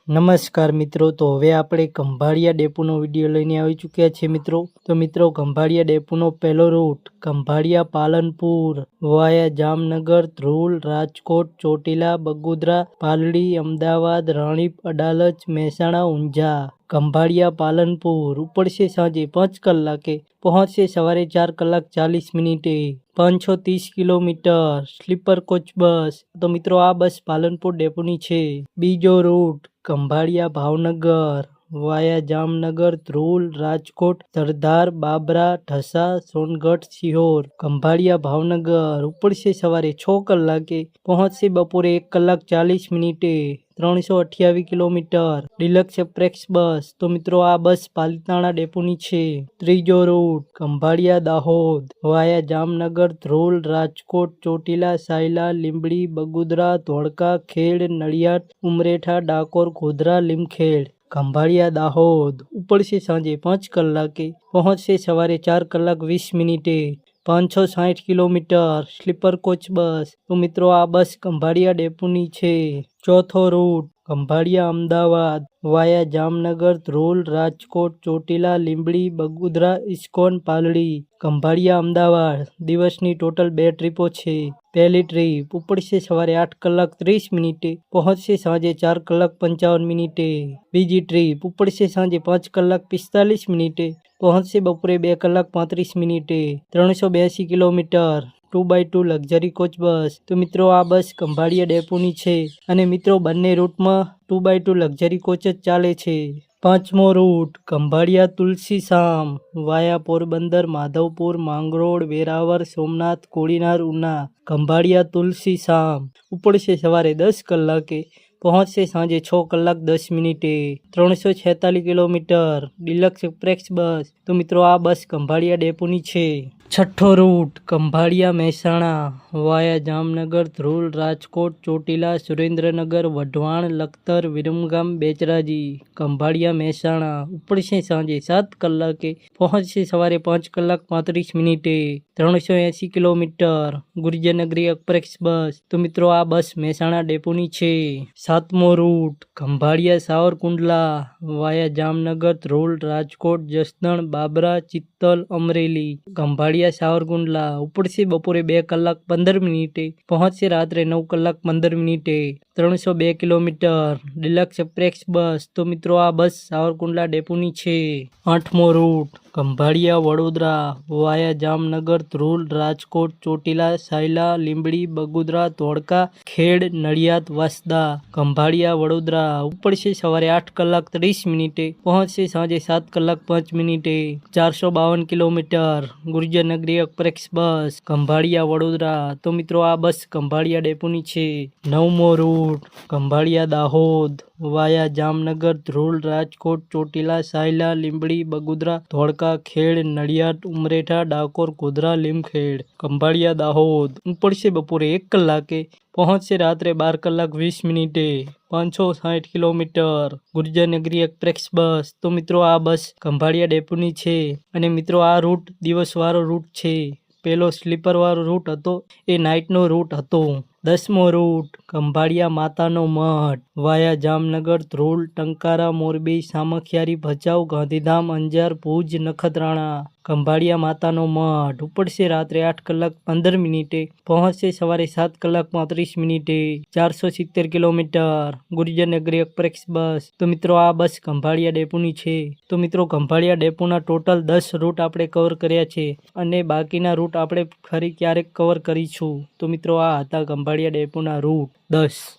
નમસ્કાર મિત્રો, તો હવે આપણે ખંભાળિયા ડેપોનો વિડીયો લઈને આવી ચૂક્યા છે મિત્રો. તો મિત્રો, ખંભાળિયા ડેપોનો પહેલો રૂટ ખંભાળિયા પાલનપુર વાયા જામનગર, ધ્રોલ, રાજકોટ, ચોટીલા, બગોદરા, પાલડી, અમદાવાદ, રાણીપ, અડાલજ, મહેસાણા, ઊંઝા. ખંભાળિયા પાલનપુર ઉપડશે સાંજે 5 કલાકે, પહોંચશે સવારે 4 કલાક 40 મિનિટે. 530 કિલોમીટર સ્લીપર કોચ બસ. તો મિત્રો, આ બસ પાલનપુર ડેપોની છે. બીજો રૂટ ખંભાળિયા ભાવનગર વાયા જામનગર, ધ્રોલ, રાજકોટ, સરદાર, બાબરા, ઢસા, સોનગઢ, સિહોર. ખંભાળિયા ભાવનગર ઉપડશે સવારે 6 કલાકે, પહોંચશે બપોરે 1 કલાક 40 મિનિટે. 328 કિલોમીટર ડિલક્સ એક્સપ્રેસ બસ. તો મિત્રો, આ બસ પાલિતાણા ડેપોની છે. ત્રીજો રૂટ ખંભાળિયા દાહોદ વાયા જામનગર, ધ્રોલ, રાજકોટ, ચોટીલા, સાયલા, લીંબડી, બગોદરા, ધોળકા, ખેડ, નડિયાદ, ઉમરેઠા, ડાકોર, ગોધરા, લીમખેડ. ખંભાળિયા દાહોદ ઉપડશે સાંજે 5 કલાકે, પહોંચશે સવારે 4 કલાક 20 મિનિટે. 560 કિલોમીટર સ્લીપર કોચ બસ. તો મિત્રો, આ બસ ખંભાળિયા ડેપોની છે. ચોથો રૂટ ખંભાળિયા અમદાવાદ વાયા જામનગર, ધ્રોલ, રાજકોટ, ચોટીલા, લીંબડી, બગોદરા, ઇસ્કોન, પાલડી. ખંભાળિયા અમદાવાદ દિવસની ટોટલ 2 ટ્રીપો છે. પહેલી ટ્રીપ ઉપડશે સવારે 8 કલાક 30 મિનિટે, પહોંચશે સાંજે 4 કલાક 55 મિનિટે. બીજી ટ્રીપ ઉપડશે સાંજે 5 કલાક 45 મિનિટે, પહોંચશે બપોરે 2 કલાક 35 મિનિટે. 382 કિલોમીટર 2x2 લક્ઝરી કોચ બસ. તો મિત્રો, આ બસ ખંભાળિયા ડેપોની છે અને મિત્રો, બંને રૂટમાં 2x2 લક્ઝરી કોચ જ ચાલે છે. પાંચમો રૂટ ખંભાળિયા તુલસીશામ વાયા પોરબંદર, માધવપુર, માંગરોળ, વેરાવર, સોમનાથ, કોડીનાર, ઉના. ખંભાળિયા તુલસીશામ ઉપડશે સવારે 10 કલાકે, પહોંચશે સાંજે 6 કલાક 10 મિનિટે. 346 કિલોમીટર ડિલક્સ એક્સપ્રેસ બસ. તો મિત્રો, આ બસ ખંભાળિયા ડેપોની છે. છઠ્ઠો રૂટ ખંભાળિયા મહેસાણા વાયા જામનગર, ધ્રોલ, રાજકોટ, ચોટીલા, સુરેન્દ્રનગર, વઢવાણ, લખતર, વિરમગામ, બેચરાજી. ખંભાળિયા મહેસાણા ઉપડશે સાંજે 7 કલાકે, પહોંચશે સવારે 5 કલાક 35 મિનિટે. 380 કિલોમીટર ગુર્જરનગરી એક્સપ્રેસ બસ. તો મિત્રો, આ બસ મહેસાણા ડેપોની છે. સાતમો રૂટ ખંભાળિયા સાવરકુંડલા વાયા જામનગર, ધ્રોલ, રાજકોટ, જસદણ, બાબરા, ચિત્તલ, અમરેલી. ખંભાળિયા સાવરકુંડલા ઉપડશે બપોરે 2 કલાક 15 મિનિટે, પહોંચશે રાત્રે 9 કલાક 15 મિનિટે. 302 કિલોમીટર ડિલક્સ એક્સપ્રેસ બસ. તો મિત્રો, આ બસ સાવરકુંડલા ડેપોની છે. આઠમો રૂટ ખંભાળિયા વડોદરા વાયા જામનગર, ધ્રોલ, રાજકોટ, ચોટીલા, સાયલા, લીંબડી, બગોદરા, ધોળકા, ખેડ, નડિયાદ, વાંસદા. ખંભાળિયા વડોદરા ઉપડશે સવારે 8 કલાક 30 મિનિટે, પહોંચશે સાંજે 7 કલાક 5 મિનિટે. 452 kilometre Gurjarnagari express bus. Khambhaliya Vadodara. તો મિત્રો, આ બસ ખંભાળિયા ડેપોની છે. નવમો રૂટ ખંભાળિયા દાહોદ વાયા જામનગર, ધ્રોલ, રાજકોટ, ચોટીલા, સાયલા, લીંબડી, બગોદરા, ધોળકા, ખેડ, નડિયાદ, ઉમરેઠા, ડાકોર, ગોધરા, લીમખેડ. ખંભાળિયા દાહોદ ઉપડશે બપોરે 1 કલાકે, પહોંચશે રાત્રે 12 કલાક 20 મિનિટે. 560 કિલોમીટર ગુર્જરનગરી એક્સપ્રેસ બસ. તો મિત્રો, આ બસ ખંભાળિયા ડેપોની છે અને મિત્રો, આ રૂટ દિવસવાળો રૂટ છે. પહેલો સ્લીપરવાળો રૂટ હતો એ નાઇટનો રૂટ હતો. 10મો રૂટ ખંભાળિયા માતાનો મઠ વાયા જામનગર, ધ્રોલ, ટંકારા, મોરબી, સામખિયારી, ભચાઉ, ગાંધીધામ, અંજાર, ભુજ, નખત્રાણા. ખંભાળિયા માતાનો મઠ ઉપડશે રાત્રે 8 કલાક 15 મિનિટે, પહોંચશે સવારે 7 કલાક 35 મિનિટે. 470 કિલોમીટર ગુર્જરનગરી એક્સપ્રેસ બસ. તો મિત્રો, આ બસ ખંભાળિયા ડેપોની છે. તો મિત્રો, ખંભાળિયા ડેપોના ટોટલ 10 રૂટ આપણે કવર કર્યા છે અને બાકીના રૂટ આપણે ફરી ક્યારેક કવર કરીશું. તો મિત્રો, આ હતા ખંભાળિયા ડેપોના રૂટ 10.